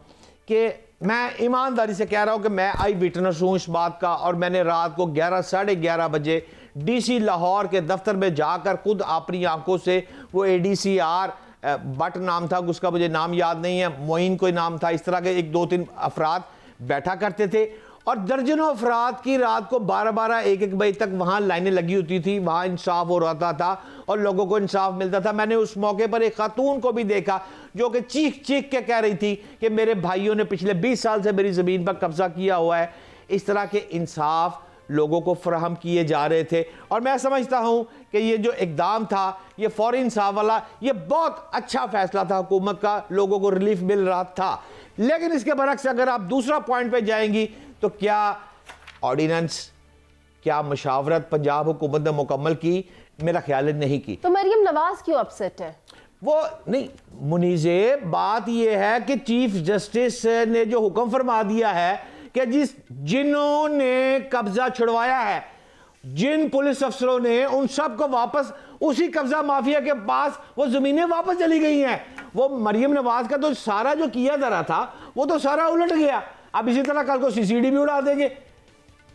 कि मैं ईमानदारी से कह रहा हूँ कि मैं आई विटनेस हूँ इस बात का, और मैंने रात को 11, 11:30 बजे DC लाहौर के दफ्तर में जाकर खुद अपनी आंखों से वो ADCR बट नाम था उसका, मुझे नाम याद नहीं है, मोइन कोई नाम था, इस तरह के 1-2-3 अफराद बैठा करते थे और दर्जनों अफराद की रात को 12-12, 1-1 बजे तक वहाँ लाइनें लगी होती थी। वहाँ इंसाफ हो रहा था और लोगों को इंसाफ मिलता था। मैंने उस मौके पर एक खातून को भी देखा जो कि चीख चीख के कह रही थी कि मेरे भाइयों ने पिछले 20 साल से मेरी ज़मीन पर कब्जा किया हुआ है। इस तरह के इंसाफ लोगों को फराहम किए जा रहे थे और मैं समझता हूँ कि ये जो इकदाम था, ये फौरी इंसाफ वाला, ये बहुत अच्छा फैसला था हुकूमत का, लोगों को रिलीफ मिल रहा था। लेकिन इसके बरक्स अगर आप दूसरा पॉइंट पे जाएंगी तो क्या ऑर्डिनेंस, क्या मशावरत पंजाब हुकूमत ने मुकम्मल की? मेरा ख्याल है नहीं की। तो मरियम नवाज क्यों अपसेट है? वो नहीं मुनीज़े, बात यह है कि चीफ जस्टिस ने जो हुक्म फरमा दिया है कि जिन्होंने कब्जा छुड़वाया है, जिन पुलिस अफसरों ने, उन सब को वापस उसी कब्जा माफिया के पास वो जमीनें वापस चली गई हैं। वो मरियम नवाज का तो सारा जो किया जा रहा था वो तो सारा उलट गया। अब इसी तरह कल को CCD भी उड़ा देंगे।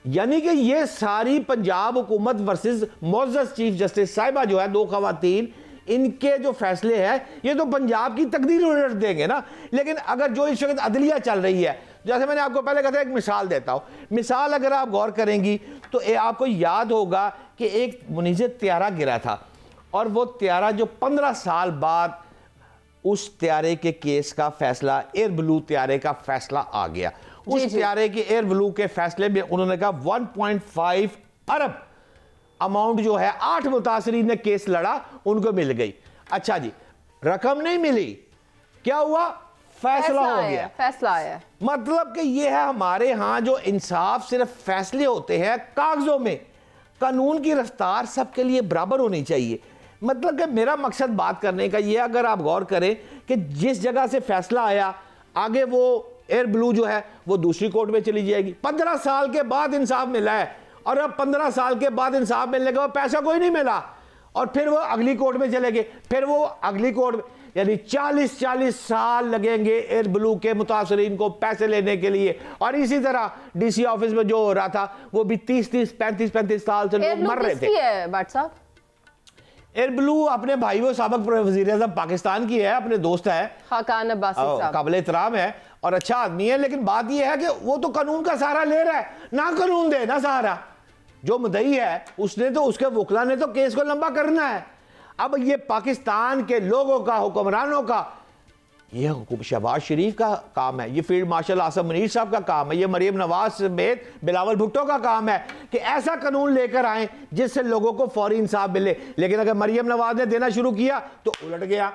यानी कि ये सारी पंजाब हुकूमत वर्सेस मोअज़्ज़ज़ चीफ जस्टिस साहिबा जो है, 2 खवातीन, इनके जो फैसले हैं ये तो पंजाब की तकदीर उलट देंगे ना। लेकिन अगर जो इस वक्त अदलिया चल रही है, जैसे मैंने आपको पहले कहा था, एक मिसाल देता हूँ। मिसाल अगर आप गौर करेंगी तो आपको याद होगा कि एक मुनीज़ त्यारा गिरा था और वो त्यारा जो 15 साल बाद उस त्यारे के केस का फैसला, एयर ब्लू त्यारे का फैसला आ गया। उस त्यारे के एयर ब्लू के फैसले में उन्होंने कहा 1.5 अरब अमाउंट जो है 8 मुतासरीन ने केस लड़ा, उनको मिल गई। अच्छा जी, रकम नहीं मिली, क्या हुआ? फैसला हो गया, फैसला आया। मतलब कि ये है हमारे यहाँ जो इंसाफ सिर्फ फैसले होते हैं कागजों में, कानून की रफ्तार सबके लिए बराबर होनी चाहिए। मतलब कि मेरा मकसद बात करने का ये, अगर आप गौर करें कि जिस जगह से फैसला आया, आगे वो एयर ब्लू जो है वो दूसरी कोर्ट में चली जाएगी। 15 साल के बाद इंसाफ मिला है और अब 15 साल के बाद इंसाफ मिलने के बाद पैसा कोई नहीं मिला और फिर वो अगली कोर्ट में चले गए, फिर वो अगली कोर्ट में, यानी 40 साल लगेंगे एयर ब्लू के मुतासरीन को पैसे लेने के लिए। और इसी तरह DC ऑफिस में जो हो रहा था वो भी 30 35 साल से लोग मर रहे थे। भट्ट साहब, एयर ब्लू अपने भाई वो साबिक वज़ीर-ए-आज़म पाकिस्तान की है, अपने दोस्त है, खाकान अब्बासी साहब, काबिल एहतराम है और अच्छा आदमी है। लेकिन बात यह है कि वो तो कानून का सहारा ले रहा है, ना कानून दे ना सहारा। जो मुद्दई है उसने तो, उसके वकला ने तो केस को लंबा करना है। अब ये पाकिस्तान के लोगों का, हुक्मरानों का, ये शहबाज शरीफ का काम है, ये फील्ड मार्शल आसम मुनीर साहब का काम है, ये मरियम नवाज समेत बिलावल भुट्टो का काम है कि ऐसा कानून लेकर आए जिससे लोगों को फौरी इंसाफ मिले। लेकिन अगर मरियम नवाज ने देना शुरू किया तो उलट गया।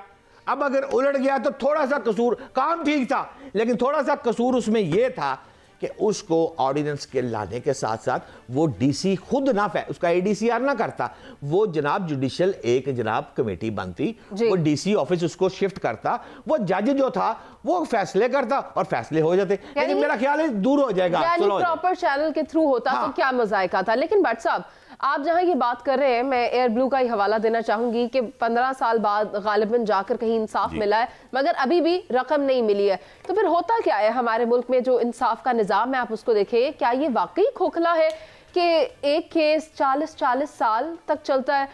अब अगर उलट गया तो थोड़ा सा कसूर, काम ठीक था लेकिन थोड़ा सा कसूर उसमें यह था कि उसको ऑर्डिनेंस के लाने के साथ साथ वो DC खुद ना उसका ADCR ना करता, वो जनाब जुडिशल एक जनाब कमेटी बनती, वो DC ऑफिस उसको शिफ्ट करता, वो जज जो था वो फैसले करता और फैसले हो जाते। लेकिन मेरा ख्याल है दूर हो जाएगा, प्रॉपर चैनल के थ्रू होता। हाँ। तो क्या मजायका था। लेकिन भट्ट साहब, आप जहां ये बात कर रहे हैं, मैं एयर ब्लू का ही हवाला देना चाहूंगी कि 15 साल बाद गालिबन जाकर कहीं इंसाफ मिला है मगर अभी भी रकम नहीं मिली है। तो फिर होता क्या है हमारे मुल्क में जो इंसाफ का निज़ाम है, आप उसको देखें, क्या ये वाकई खोखला है कि एक केस 40 साल तक चलता है,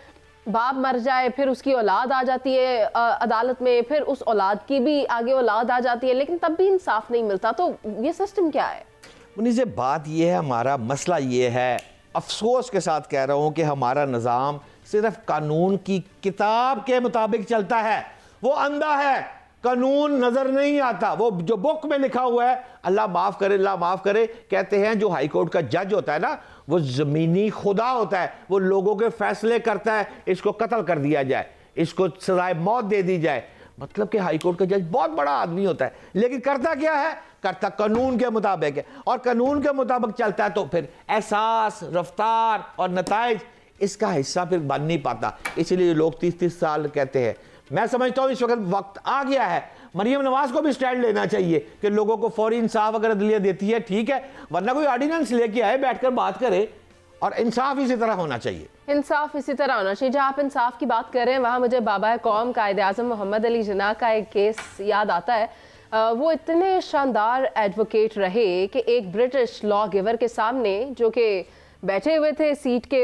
बाप मर जाए फिर उसकी औलाद आ जाती है अदालत में, फिर उस औलाद की भी आगे औलाद आ जाती है, लेकिन तब भी इंसाफ नहीं मिलता। तो ये सिस्टम क्या है? मुनीज़, बात ये है, हमारा मसला ये है, अफसोस के साथ कह रहा हूं कि हमारा निज़ाम सिर्फ कानून की किताब के मुताबिक चलता है। वो अंधा है, कानून नजर नहीं आता। वो जो बुक में लिखा हुआ है, अल्लाह माफ करे, अल्लाह माफ करे, कहते हैं जो हाई कोर्ट का जज होता है ना, वो जमीनी खुदा होता है, वो लोगों के फैसले करता है, इसको कत्ल कर दिया जाए, इसको सजाए मौत दे दी जाए। मतलब कि हाई कोर्ट का जज बहुत बड़ा आदमी होता है, लेकिन करता क्या है? करता कानून के मुताबिक है, और कानून के मुताबिक चलता है तो फिर एहसास, रफ्तार और नताइज इसका हिस्सा फिर बन नहीं पाता। इसलिए लोग 30 साल कहते हैं। मैं समझता हूँ इस वक्त आ गया है, मरियम नवाज को भी स्टैंड लेना चाहिए कि लोगों को फौरी इंसाफ अगर अदलिया देती है ठीक है, वरना कोई ऑर्डिनेंस लेके आए, बैठकर बात करे, और इंसाफ इसी तरह होना चाहिए। इंसाफ इसी तरह होना चाहिए। जहाँ आप इंसाफ की बात कर रहे हैं, वहाँ मुझे बाबा कौम कायदे आज़म मोहम्मद अली जिन्ना का एक केस याद आता है। वो इतने शानदार एडवोकेट रहे कि एक ब्रिटिश लॉ गिवर के सामने, जो कि बैठे हुए थे सीट के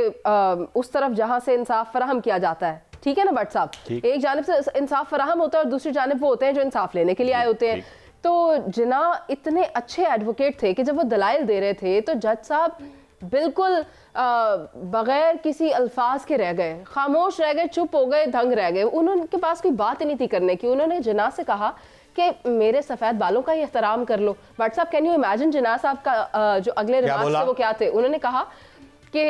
उस तरफ जहाँ से इंसाफ फराहम किया जाता है, ठीक है ना भट्ट साहब, एक जानिब से इंसाफ फराहम होता है और दूसरी जानिब वो होते हैं जो इंसाफ लेने के लिए आए होते हैं। तो जिन्ना इतने अच्छे एडवोकेट थे कि जब वो दलाइल दे रहे थे तो जज साहब बिल्कुल बगैर किसी अल्फाज के रह गए, खामोश रह गए, चुप हो गए, दंग रह गए। उनके पास कोई बात ही नहीं थी करने की। उन्होंने जिन्ना से कहा कि मेरे सफ़ेद बालों का ही एहतराम कर लो। बट साहब, कैन यू इमेजिन जिन्ना साहब का जो अगले रिमार्क्स थे वो क्या थे? उन्होंने कहा कि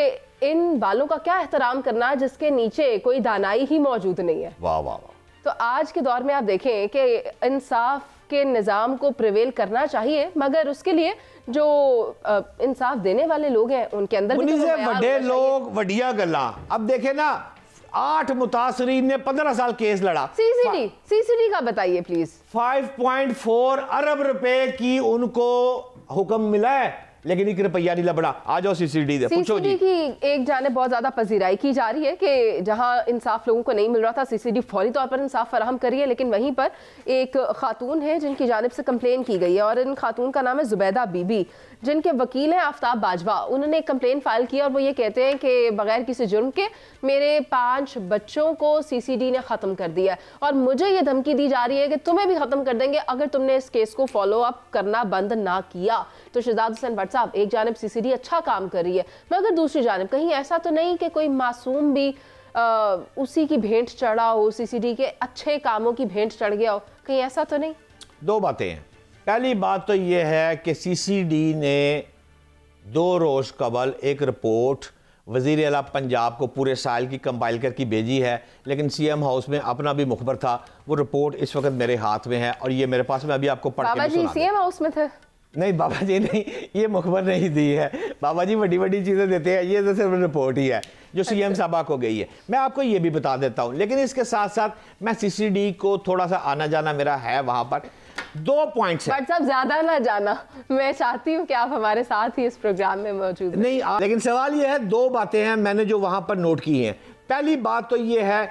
इन बालों का क्या एहतराम करना जिसके नीचे कोई दानाई ही मौजूद नहीं है। वाह वाह। तो आज के दौर में आप देखें कि इंसाफ के निज़ाम को प्रिवेल करना चाहिए, मगर उसके लिए जो इंसाफ देने वाले लोग हैं उनके अंदर भी तो बड़े लोग वडिया गल्ला। अब देखें ना, 8 मुतासरीन ने 15 साल केस लड़ा। सीसीडी का बताइए प्लीज। 5.4 अरब रुपए की उनको हुक्म मिला है लेकिन 1 रुपया नहीं लबड़ा। आ जाओ सीसीडी दे, पूछो जी। की एक जाने बहुत ज्यादा पजीराई की जा रही है कि जहां इंसाफ लोगों को नहीं मिल रहा था, सीसीडी फौरी तौर पर इंसाफ फराहम करी है, लेकिन वहीं पर एक खातून है जिनकी जानिब से कंप्लेन की गई है और इन खातून का नाम है जुबैदा बीबी, जिनके वकील हैं आफ्ताब बाजवा। उन्होंने एक कंप्लेन फाइल की और वो ये कहते हैं कि बगैर किसी जुर्म के मेरे 5 बच्चों को सीसीडी ने ख़त्म कर दिया और मुझे ये धमकी दी जा रही है कि तुम्हें भी ख़त्म कर देंगे अगर तुमने इस केस को फॉलो अप करना बंद ना किया। तो शहजाद हुसैन भट्ट साहब, एक जानिब सीसीडी अच्छा काम कर रही है, मगर दूसरी जानिब कहीं ऐसा तो नहीं कि कोई मासूम भी उसी की भेंट चढ़ा हो, सीसीडी के अच्छे कामों की भेंट चढ़ गया हो, कहीं ऐसा तो नहीं? 2 बातें हैं। पहली बात तो यह है कि सीसीडी ने 2 रोज़ कबल एक रिपोर्ट वज़ीर आला पंजाब को पूरे साल की कंपाइल करके भेजी है, लेकिन सीएम हाउस में अपना भी मुखबर था। वो रिपोर्ट इस वक्त मेरे हाथ में है और ये मेरे पास में अभी आपको पढ़ के बाबा जी सीएम हाउस में थे? नहीं बाबा जी नहीं, ये मुखबर नहीं दी है। बाबा जी बड़ी बड़ी चीज़ें देते हैं, ये तो सिर्फ रिपोर्ट ही है जो सीएम साहबा को गई है। मैं आपको ये भी बता देता हूँ, लेकिन इसके साथ साथ मैं सीसीडी को थोड़ा सा आना जाना मेरा है वहाँ पर। 2 पॉइंट्स हैं। बट साहब ज़्यादा ना जाना, मैं चाहती हूँ कि आप हमारे साथ ही इस प्रोग्राम में मौजूद नहीं, लेकिन सवाल ये है, 2 बातें हैं मैंने जो वहाँ पर नोट की हैं। पहली बात तो ये है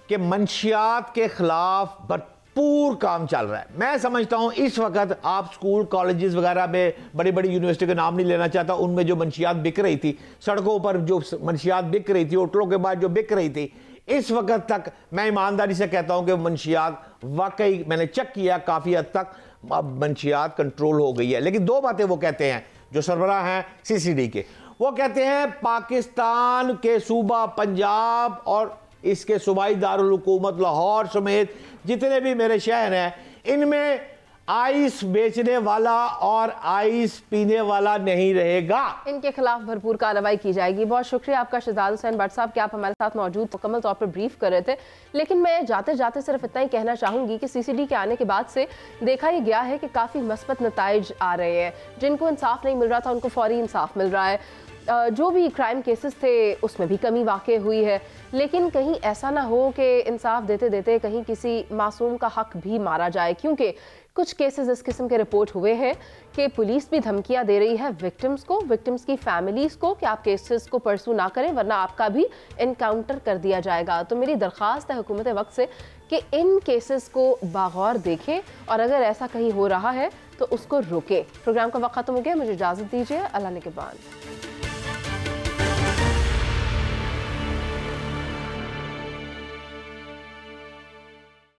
कि मंशियात के खिलाफ भरपूर काम चल रहा है। मैं समझता हूँ इस वक्त आप स्कूल कॉलेजेस वगैरह में, बड़ी बड़ी यूनिवर्सिटी का नाम नहीं लेना चाहता, उनमें जो मंशियात बिक रही थी, सड़कों पर जो मंशियात बिक रही थी, होटलों के बाद जो बिक रही थी, इस वक्त तक मैं ईमानदारी से कहता हूं कि मंशियात वाकई मैंने चेक किया काफ़ी हद तक अब मंशियात कंट्रोल हो गई है। लेकिन 2 बातें वो कहते हैं जो सरबराह हैं सीसीडी के, वो कहते हैं पाकिस्तान के सूबा पंजाब और इसके सूबाई दारुल हुकूमत लाहौर समेत जितने भी मेरे शहर हैं, इनमें आइस बेचने वाला और आइस पीने वाला नहीं रहेगा। इनके खिलाफ भरपूर कार्रवाई की जाएगी। बहुत शुक्रिया आपका शहजाद हुसैन भट्ट साहब कि आप हमारे साथ मौजूद मुकम्मल तौर पर ब्रीफ कर रहे थे। लेकिन मैं जाते जाते सिर्फ इतना ही कहना चाहूँगी कि सीसीडी के आने के बाद से देखा ही गया है कि काफ़ी मस्बत नताइज आ रहे हैं। जिनको इंसाफ नहीं मिल रहा था उनको फौरी इंसाफ मिल रहा है। जो भी क्राइम केसेस थे उसमें भी कमी वाक़ई हुई है, लेकिन कहीं ऐसा ना हो कि इंसाफ देते देते कहीं किसी मासूम का हक भी मारा जाए, क्योंकि कुछ केसेस इस किस्म के रिपोर्ट हुए हैं कि पुलिस भी धमकियां दे रही है विक्टिम्स को, विक्टिम्स की फैमिलीज़ को कि आप केसेस को परसू ना करें वरना आपका भी इनकाउंटर कर दिया जाएगा। तो मेरी दरख्वास्त है हुकूमत वक्त से कि इन केसेस को बागौर देखें और अगर ऐसा कहीं हो रहा है तो उसको रोके। प्रोग्राम का वक्त खत्म हो गया, मुझे इजाज़त दीजिए। अल्लाह ने के बाद।